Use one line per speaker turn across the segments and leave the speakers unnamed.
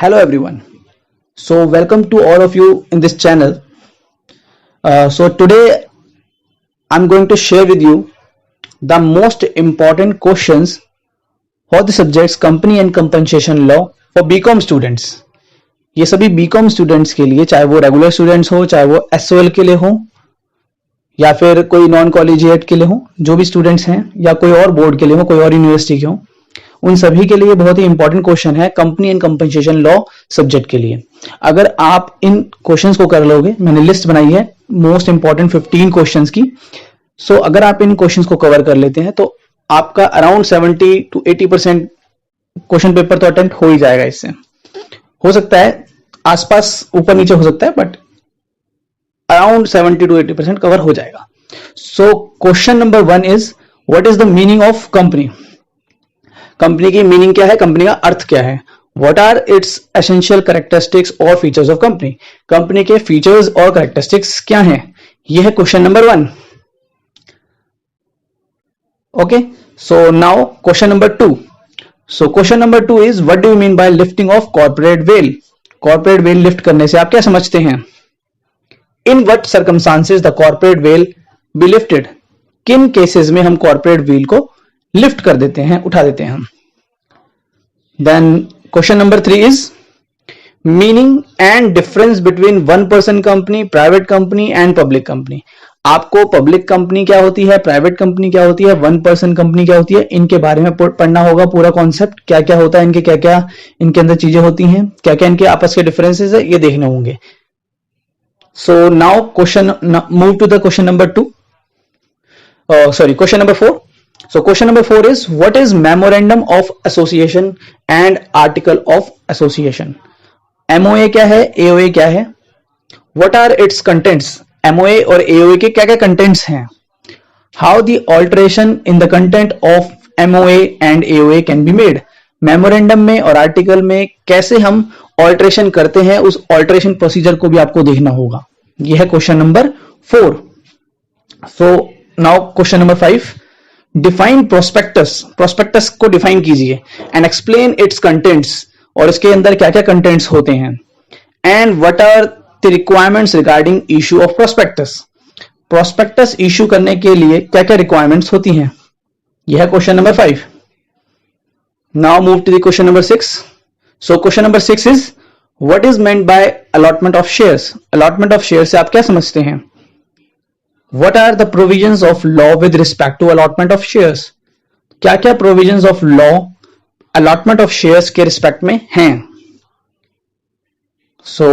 Hello everyone. So welcome to all of you in this channel. So today I'm going to share with you the most important questions for the subjects company and compensation law for BCom students. ये सभी BCom students के लिए, चाहे वो regular students हो, चाहे वो SOL के लिए हो या फिर कोई नॉन कॉलेजिएट के लिए हो, जो भी स्टूडेंट्स हैं या कोई और बोर्ड के लिए हो, कोई और यूनिवर्सिटी के हो, उन सभी के लिए बहुत ही इंपॉर्टेंट क्वेश्चन है company and compensation law subject के लिए। अगर आप इन क्वेश्चंस को कर लोगे, मैंने लिस्ट बनाई है मोस्ट इंपॉर्टेंट 15 क्वेश्चंस की। सो अगर आप इन क्वेश्चंस को कवर कर लेते हैं तो आपका अराउंड 70 to 80% क्वेश्चन पेपर तो अटेम्प्ट हो ही जाएगा। इससे हो सकता है आसपास ऊपर नीचे हो सकता है, बट अराउंड 70 to 80% कवर हो जाएगा। So question number 1 is what is the meaning of company. Company की मीनिंग क्या है, कंपनी का अर्थ क्या है। What are its essential characteristics और फीचर्स ऑफ कंपनी। कंपनी के फीचर्स और कैरेक्टरिस्टिक्स क्या हैं, यह है question number 1। Okay, so now question number 2। So question number 2 is what do you mean by lifting of corporate veil. Corporate veil lift करने से आप क्या समझते हैं। In what circumstances the corporate veil be lifted. किन cases में हम corporate veil को लिफ्ट कर देते हैं, उठा देते हैं। Then question number 3 is meaning and difference between one person company, private company and public company. आपको पब्लिक कंपनी क्या होती है, प्राइवेट कंपनी क्या होती है, वन पर्सन कंपनी क्या होती है, इनके बारे में पढ़ना होगा। पूरा कॉन्सेप्ट क्या क्या होता है, इनके क्या क्या इनके अंदर चीजें होती हैं, क्या क्या इनके आपस के डिफरेंसेस है, ये देखने होंगे। So now question move to the question number 2, sorry question number 4। So question number 4 is what is memorandum of association and article of association। MOA क्या है, AOA क्या है, what are its contents। MOA और AOA के क्या क्या contents हैं। How the alteration in the content of MOA and AOA can be made। Memorandum में और आर्टिकल में कैसे हम ऑल्ट्रेशन करते हैं, उस ऑल्ट्रेशन प्रोसीजर को भी आपको देखना होगा। यह है question number 4। So now question number 5, define prospectus. Prospectus को डिफाइन कीजिए एंड एक्सप्लेन इट्स कंटेंट्स, और इसके अंदर क्या क्या कंटेंट्स होते हैं। And what are the requirements regarding issue of prospectus. Prospectus issue करने के लिए क्या क्या रिक्वायरमेंट्स होती हैं, यह है question number 5। Now move to the question number 6। So question number 6 is what is meant by allotment of shares. Allotment of share से आप क्या समझते हैं। What are the provisions of law with respect to allotment of shares। क्या क्या provisions of law allotment of shares के respect में हैं। So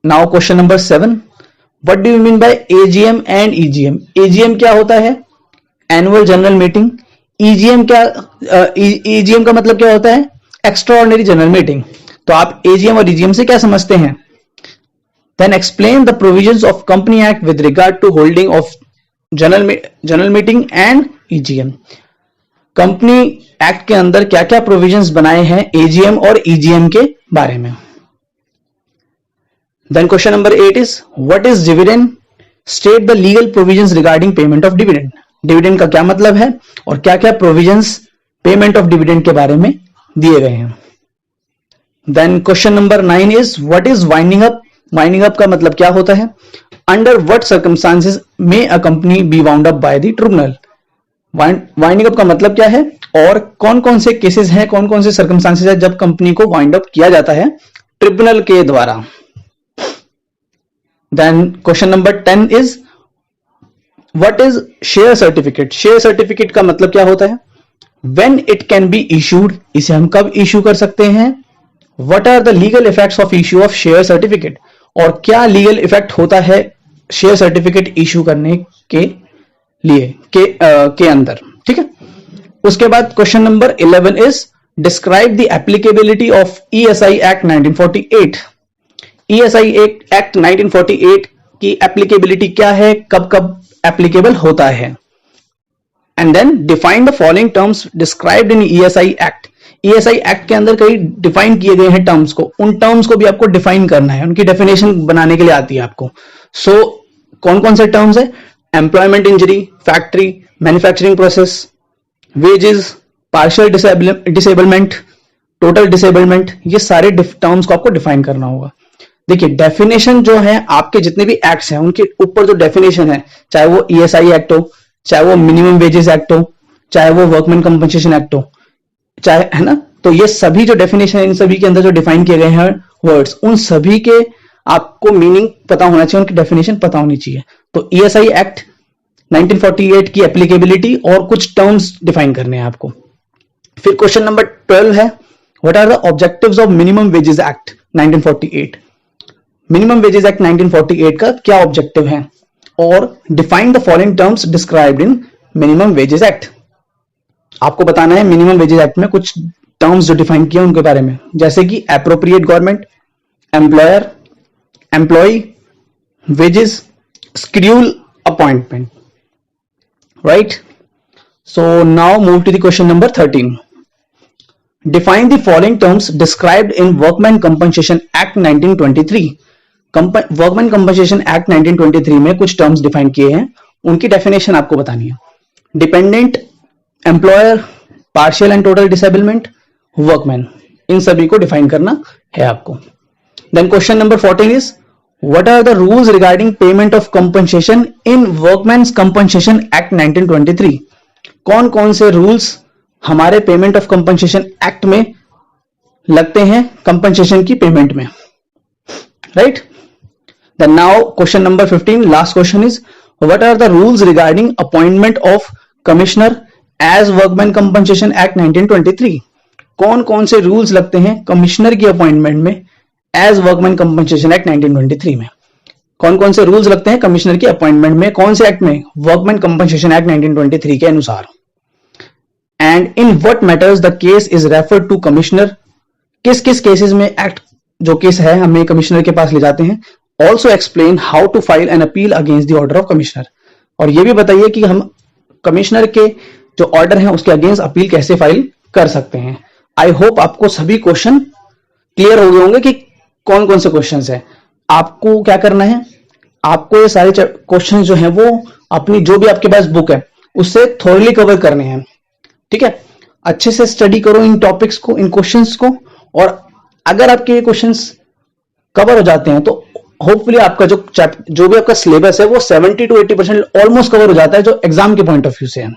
now question number 7, what do you mean by AGM and EGM। AGM क्या होता है, annual general meeting। EGM क्या, EGM का मतलब क्या होता है, extraordinary general meeting। तो आप AGM और EGM से क्या समझते हैं। Then explain the provisions of Company Act with regard to holding of general meeting and EGM। Company act के अंदर क्या क्या प्रोविजंस बनाए हैं AGM और EGM के बारे में। Then question number 8 is what is dividend। State the legal provisions regarding payment of dividend। Dividend का क्या मतलब है और क्या क्या प्रोविजंस पेमेंट ऑफ डिविडेंड के बारे में दिए गए हैं। Then question number 9 is what is winding up। Winding up का मतलब क्या होता है। Under what circumstances may a company be wound up by the tribunal. Winding up का मतलब क्या है और कौन कौन से केसेस हैं, कौन कौन से सर्कमस्टांसेस है जब कंपनी को वाइंड अप किया जाता है ट्रिब्यूनल के द्वारा। Then question number 10 is what is share certificate. Share certificate का मतलब क्या होता है। When it can be issued, इसे हम कब इशू कर सकते हैं। What are the legal effects of issue of share certificate, और क्या लीगल इफेक्ट होता है शेयर सर्टिफिकेट इशू करने के लिए के अंदर। ठीक है, उसके बाद question number 11 is describe the applicability of ESI act 1948। ESI act 1948 की एप्लीकेबिलिटी क्या है, कब कब एप्लीकेबल होता है। And then define the following terms described in ESI act. ESI act के अंदर कई डिफाइन किए गए हैं टर्म्स को, उन टर्म्स को भी आपको डिफाइन करना है, उनकी डेफिनेशन बनाने के लिए आती है आपको। सो कौन कौन से टर्म्स है, employment injury, factory, manufacturing process, wages, partial disablement, total disablement, ये सारे टर्म्स को आपको डिफाइन करना होगा। देखिए डेफिनेशन जो है आपके जितने भी एक्ट्स हैं उनके ऊपर जो डेफिनेशन है, चाहे वो ईएसआई एक्ट हो, चाहे वो मिनिमम वेजेस एक्ट हो, चाहे वो वर्कमैन कंपनसेशन एक्ट हो, चाहे, है ना, तो ये सभी जो डेफिनेशन है इन सभी के अंदर जो डिफाइन किए गए हैं वर्ड्स, उन सभी के आपको मीनिंग पता होना चाहिए, उनकी डेफिनेशन पता होनी चाहिए। तो ईएसआई एक्ट 1948 की एप्लीकेबिलिटी और कुछ टर्म्स डिफाइन करने हैं आपको। फिर क्वेश्चन नंबर 12 है, what are the objectives of minimum wages act 1948। Minimum wages act 1948 का क्या ऑब्जेक्टिव है, और define the following terms described in minimum wages act. आपको बताना है मिनिमम वेजेस एक्ट में कुछ टर्म्स जो डिफाइन किए उनके बारे में, जैसे कि appropriate government, employer, employ, wages, schedule, appointment, right. So now move to the question number 13। Define the following terms described in workman compensation act 1923। Workman compensation act 1923 में कुछ टर्म्स डिफाइन किए हैं, उनकी डेफिनेशन आपको बतानी है। Dependent employer, partial and total disablement, workman, इन सभी को डिफाइन करना है आपको। Then question number 14 is what are the rules regarding payment of compensation in workman's compensation act 1923। कौन कौन से रूल्स हमारे पेमेंट ऑफ कंपनसेशन एक्ट में लगते हैं कंपनसेशन की पेमेंट में, right. Then now question number 15, last question is what are the rules regarding appointment of commissioner as workman compensation act 1923। कौन कौन से रूल्स लगते हैं कमिश्नर की अपॉइंटमेंट में एज वर्कमैन कंपनसेशन एक्ट 1923 में। कौन कौन से रूल्स लगते हैं कमिश्नर की अपॉइंटमेंट में, कौन से एक्ट में, वर्कमैन कंपनसेशन एक्ट 1923 के अनुसार। And in what matters the case is referred to commissioner, किस किस केसेस में एक्ट जो केस है हमें कमिश्नर के पास ले जाते हैं। Also explain how to file an appeal against the order of commissioner, और यह भी बताइए कि हम कमिश्नर के जो ऑर्डर है उसके अगेंस्ट अपील कैसे फाइल कर सकते हैं। आई होप आपको सभी क्वेश्चन क्लियर हो गए होंगे कि कौन कौन से क्वेश्चन है। आपको क्या करना है, आपको ये सारे क्वेश्चन जो है वो अपनी जो भी आपके पास बुक है उससे थोरली कवर करने हैं, ठीक है। अच्छे से स्टडी करो इन टॉपिक्स को, इन क्वेश्चंस को, और अगर आपके ये क्वेश्चंस कवर हो जाते हैं तो होपफुली आपका जो भी आपका सिलेबस है वो 70 to 80% ऑलमोस्ट कवर हो जाता है, जो एग्जाम के पॉइंट ऑफ व्यू से है।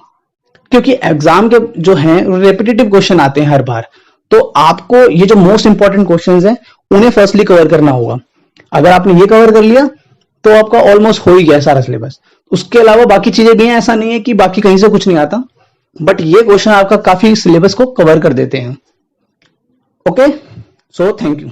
क्योंकि एग्जाम के जो हैं रेपिटेटिव क्वेश्चन आते हैं हर बार, तो आपको ये जो मोस्ट इंपॉर्टेंट क्वेश्चंस हैं उन्हें फर्स्टली कवर करना होगा। अगर आपने ये कवर कर लिया तो आपका ऑलमोस्ट हो ही गया सारा सिलेबस। उसके अलावा बाकी चीजें भी हैं, ऐसा नहीं है कि बाकी कहीं से कुछ नहीं आता, बट ये क्वेश्चन आपका काफी सिलेबस को कवर कर देते हैं। Okay, so thank you.